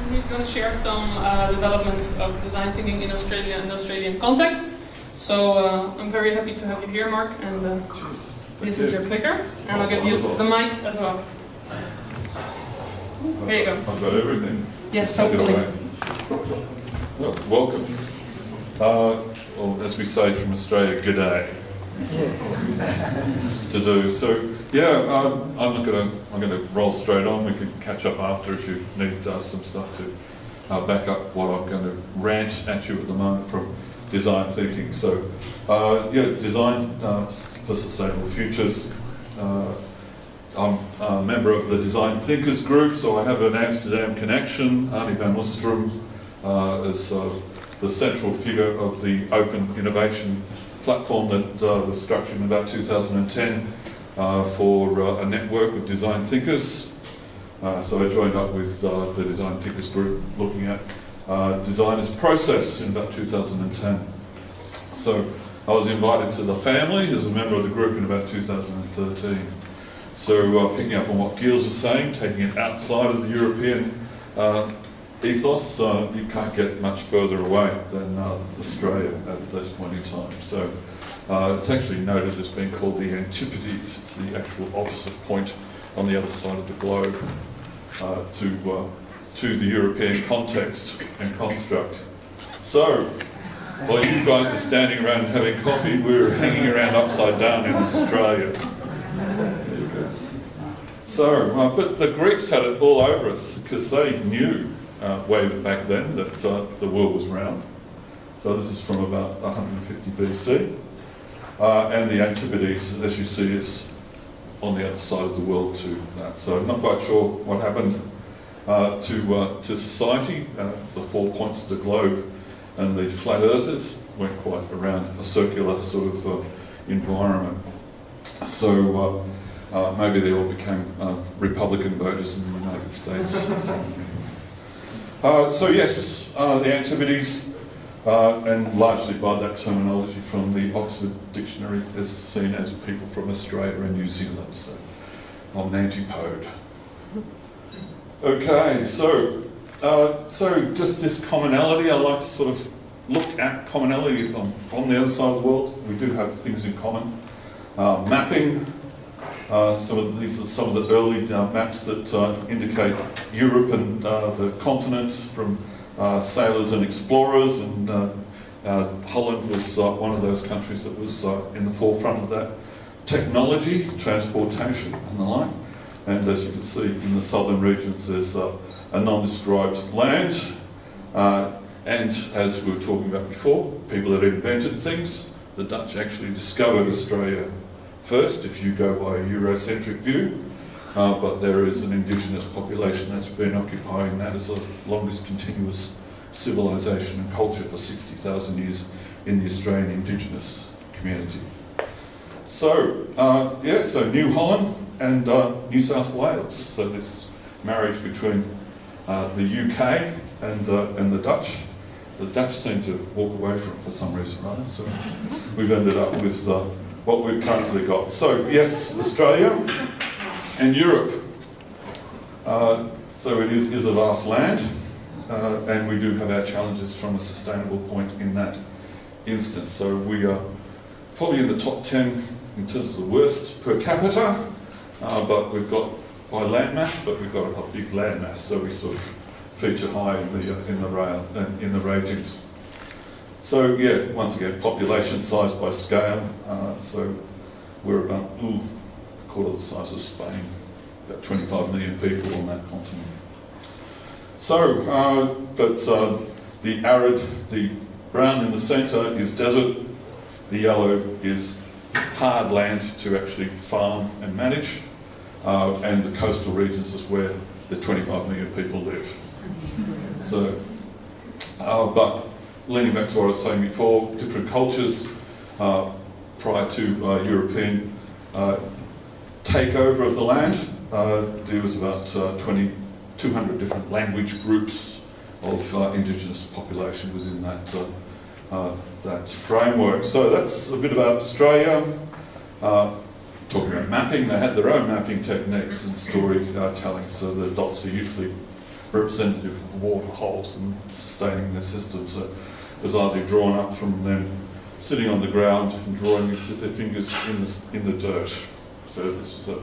and he's going to share some developments of design thinking in Australia and Australian context. So I'm very happy to have you here, Mark, and this is your clicker, and I'll give you the mic as well. There you go. I've got everything. Yes, hopefully. Well, welcome. Well, as we say from Australia, g'day. To do. So, yeah, I'm going to roll straight on. We can catch up after if you need some stuff to back up what I'm going to rant at you at the moment from design thinking. So, yeah, design for sustainable futures. I'm a member of the Design Thinkers group, so I have an Amsterdam connection. Arnie van Oostrum is the central figure of the open innovation platform that was structured in about 2010 for a network of design thinkers. So I joined up with the Design Thinkers group looking at design as process in about 2010. So I was invited to the family as a member of the group in about 2013. So picking up on what Gilles was saying, taking it outside of the European ethos, you can't get much further away than Australia at this point in time. So it's actually noted as being called the Antipodes. It's the actual opposite point on the other side of the globe to the European context and construct. So while you guys are standing around having coffee, we're hanging around upside down in Australia. So, but the Greeks had it all over us because they knew way back then that the world was round. So this is from about 150 BC. And the Antipodes, as you see, is on the other side of the world to that. So I'm not quite sure what happened to society. The 4 points of the globe and the flat earthers went quite around a circular sort of environment. So maybe they all became Republican voters in the United States. So yes, the Antipodes, and largely by that terminology from the Oxford Dictionary, is seen as people from Australia and New Zealand. So I'm an antipode. Okay, so just this commonality, I like to sort of look at commonality from the other side of the world. We do have things in common. Mapping. These are some of the early maps that indicate Europe and the continent from sailors and explorers, and Holland was one of those countries that was in the forefront of that. Technology, transportation and the like. And as you can see in the southern regions there's a non-described land, and as we were talking about before, people that invented things. The Dutch actually discovered Australia first, if you go by a Eurocentric view, but there is an indigenous population that's been occupying that as the longest continuous civilization and culture for 60,000 years in the Australian indigenous community. So, yeah, so New Holland and New South Wales. So this marriage between the UK and the Dutch. The Dutch seem to walk away from it for some reason, right? So we've ended up with what we've currently got. So yes, Australia and Europe. So it is a vast land, and we do have our challenges from a sustainable point in that instance. So we are probably in the top 10 in terms of the worst per capita, but we've got by land mass, but we've got a big land mass, so we sort of feature high in the ratings. So yeah, once again, population size by scale. So we're about a quarter the size of Spain, about 25 million people on that continent. So, the arid, the brown in the centre is desert, the yellow is hard land to actually farm and manage, and the coastal regions is where the 25 million people live. So, but leaning back to what I was saying before, different cultures prior to European takeover of the land, there was about 200 different language groups of indigenous population within that framework. So that's a bit about Australia. Talking about mapping, they had their own mapping techniques and storytelling, so the dots are usually representative of water holes and sustaining their system. So it was either drawn up from them sitting on the ground and drawing it with their fingers in the dirt. So this is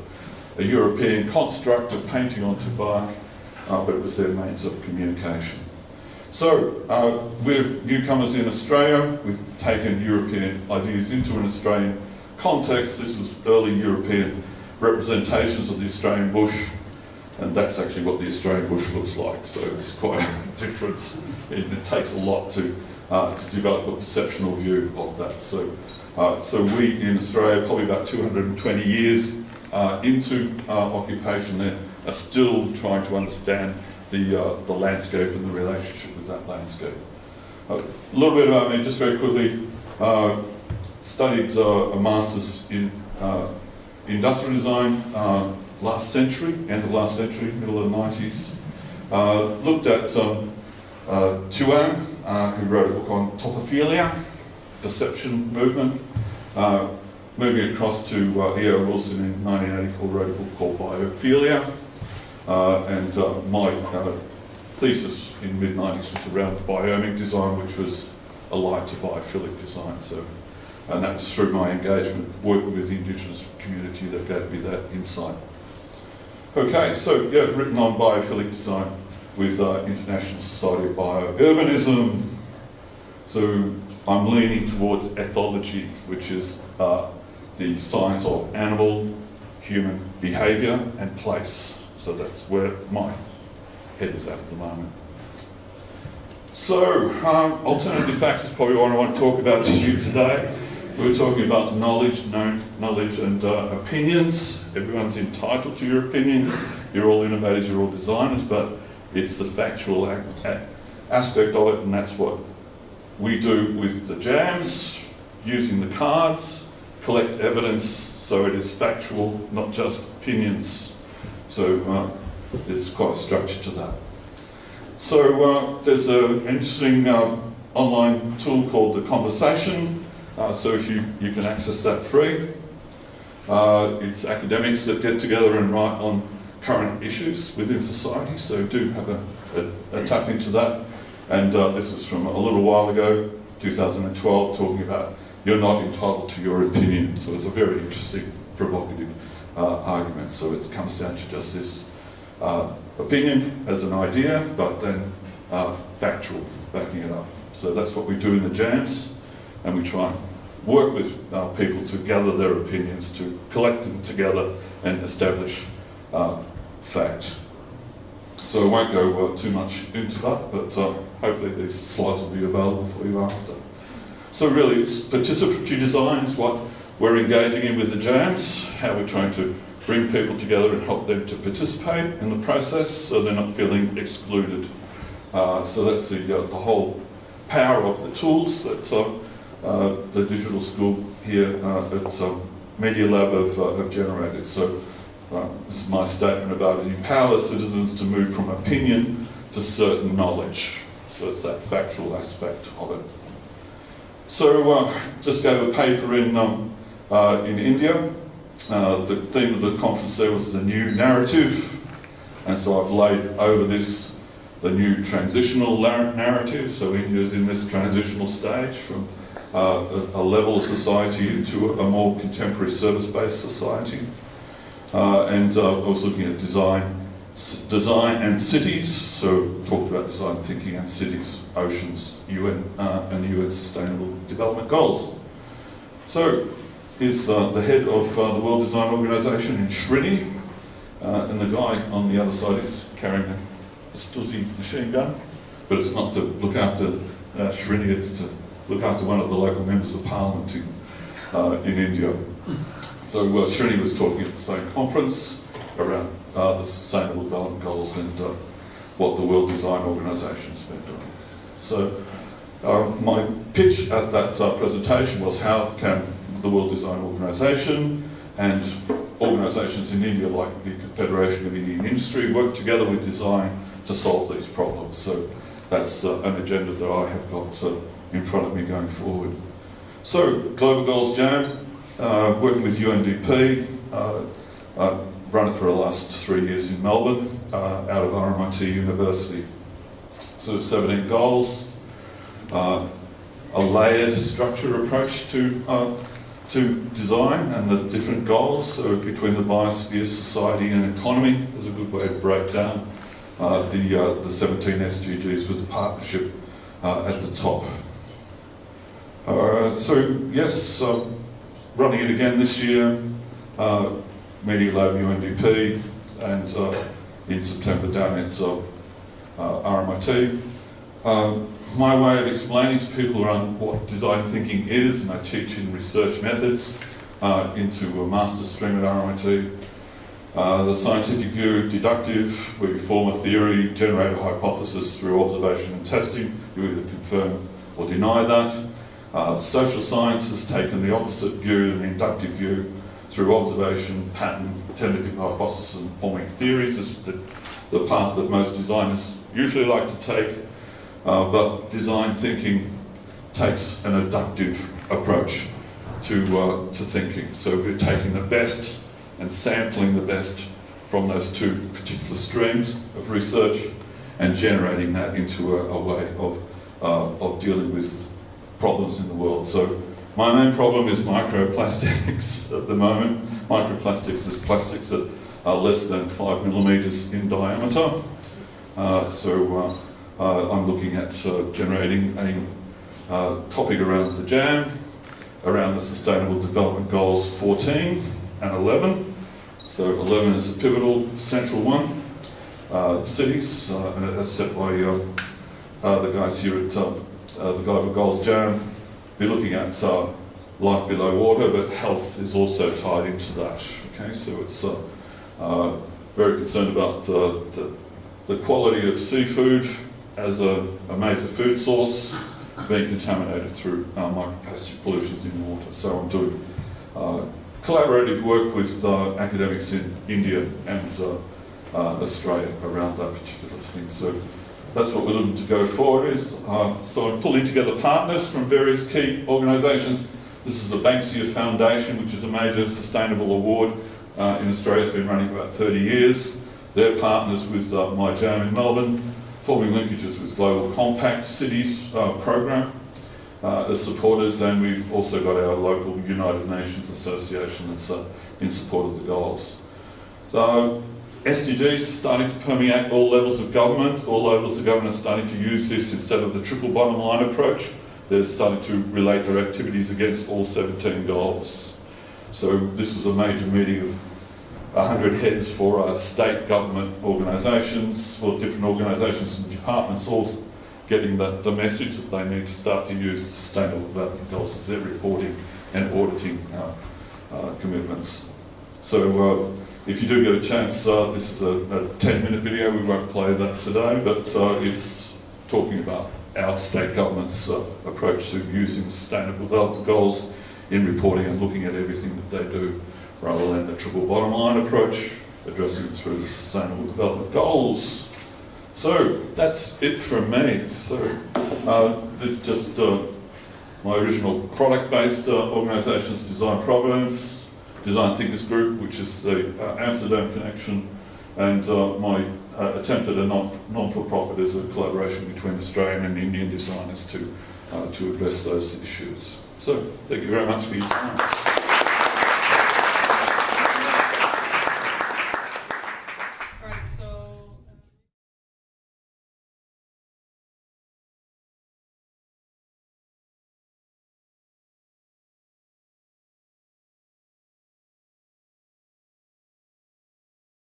a European construct of painting onto bark, but it was their means of communication. So we're newcomers in Australia. We've taken European ideas into an Australian context. This was early European representations of the Australian bush, and that's actually what the Australian bush looks like. So it's quite a difference. It takes a lot to develop a perceptual view of that. So we in Australia, probably about 220 years into occupation there, are still trying to understand the landscape and the relationship with that landscape. A little bit about me, just very quickly. Studied a master's in industrial design last century, end of last century, middle of the 90s. Looked at Tuan, who wrote a book on topophilia, perception movement. Moving across to E.O. Wilson in 1984, wrote a book called Biophilia. And my thesis in the mid-90s was around biomic design, which was allied to biophilic design. And that was through my engagement working with the Indigenous community that gave me that insight. Okay, so yeah, I've written on biophilic design with International Society of Biourbanism. So I'm leaning towards ethology, which is the science of animal, human behaviour and place. So that's where my head is at the moment. So, alternative facts is probably what I want to talk about to you today. We're talking about knowledge, known knowledge and opinions. Everyone's entitled to your opinions. You're all innovators, you're all designers, but it's the factual aspect of it, and that's what we do with the jams, using the cards, collect evidence, so it is factual, not just opinions. So there's quite a structure to that. So there's an interesting online tool called The Conversation. So if you can access that free. It's academics that get together and write on current issues within society, so do have a tap into that. And this is from a little while ago, 2012, talking about you're not entitled to your opinion. So it's a very interesting, provocative argument. So it comes down to just this opinion as an idea, but then factual, backing it up. So that's what we do in the jams, and we try and work with people to gather their opinions, to collect them together and establish fact. So I won't go too much into that, but hopefully these slides will be available for you after. So really, it's participatory design is what we're engaging in with the jams, how we're trying to bring people together and help them to participate in the process so they're not feeling excluded. So that's the whole power of the tools that the digital school here at Media Lab have generated. So this is my statement about it. Empower citizens to move from opinion to certain knowledge. So it's that factual aspect of it. So just gave a paper in India. The theme of the conference there was the new narrative. And so I've laid over this the new transitional narrative. So India's in this transitional stage from a level of society into a more contemporary service-based society. And I was looking at design and cities, so talked about design thinking and cities, oceans, UN, and the UN Sustainable Development Goals. So here's the head of the World Design Organization in Srini, and the guy on the other side is carrying a Stussy machine gun, but it's not to look after Srini, it's to look after one of the local members of parliament in India. So Srini was talking at the same conference around the Sustainable Development Goals and what the World Design Organisation has been doing. So my pitch at that presentation was how can the World Design Organisation and organisations in India like the Confederation of Indian Industry work together with design to solve these problems. So that's an agenda that I have got in front of me going forward. So Global Goals Jam, working with UNDP, run it for the last 3 years in Melbourne, out of RMIT University. So 17 goals, a layered structure approach to design and the different goals. So between the biosphere, society and economy is a good way to break down the 17 SDGs with the partnership at the top. So yes, running it again this year, Media Lab UNDP, and in September down at RMIT. My way of explaining to people around what design thinking is, and I teach in research methods into a master's stream at RMIT. The scientific view, deductive, where you form a theory, generate a hypothesis through observation and testing. You either confirm or deny that. Social science has taken the opposite view, an inductive view, through observation, pattern, tentative hypothesis and forming theories. This is the path that most designers usually like to take. But design thinking takes an adductive approach to thinking. So we're taking the best and sampling the best from those two particular streams of research and generating that into a way of dealing with problems in the world. So my main problem is microplastics at the moment. Microplastics is plastics that are less than 5 millimeters in diameter. I'm looking at generating a topic around the JAM, around the Sustainable Development Goals 14 and 11. So 11 is a pivotal, central one, cities, and that's set by the guys here at the Global Goals JAM. Be looking at life below water, but health is also tied into that. Okay, so it's very concerned about the quality of seafood as a major food source being contaminated through microplastic pollutions in water. So I'm doing collaborative work with academics in India and Australia around that particular thing. So that's what we're looking to go forward is. So I'm pulling together partners from various key organisations. This is the Banksia Foundation, which is a major sustainable award in Australia. It's been running for about 30 years. They're partners with my JAM in Melbourne, forming linkages with Global Compact Cities program as supporters, and we've also got our local United Nations Association that's in support of the goals. So SDGs are starting to permeate all levels of government. All levels of government are starting to use this instead of the triple bottom line approach. They're starting to relate their activities against all 17 goals. So this is a major meeting of 100 heads for state government organisations, or different organisations and departments, all getting the message that they need to start to use sustainable development goals as their reporting and auditing commitments. So if you do get a chance, this is a 10-minute video. We won't play that today, but it's talking about our state government's approach to using sustainable development goals in reporting and looking at everything that they do, rather than the triple bottom line approach, addressing it through the Sustainable Development Goals. So that's it from me. So this is just my original product-based organisations, Design Providence, Design Thinkers Group, which is the Amsterdam connection, and my attempt at a non-for-profit is a collaboration between Australian and Indian designers to address those issues. So thank you very much for your time.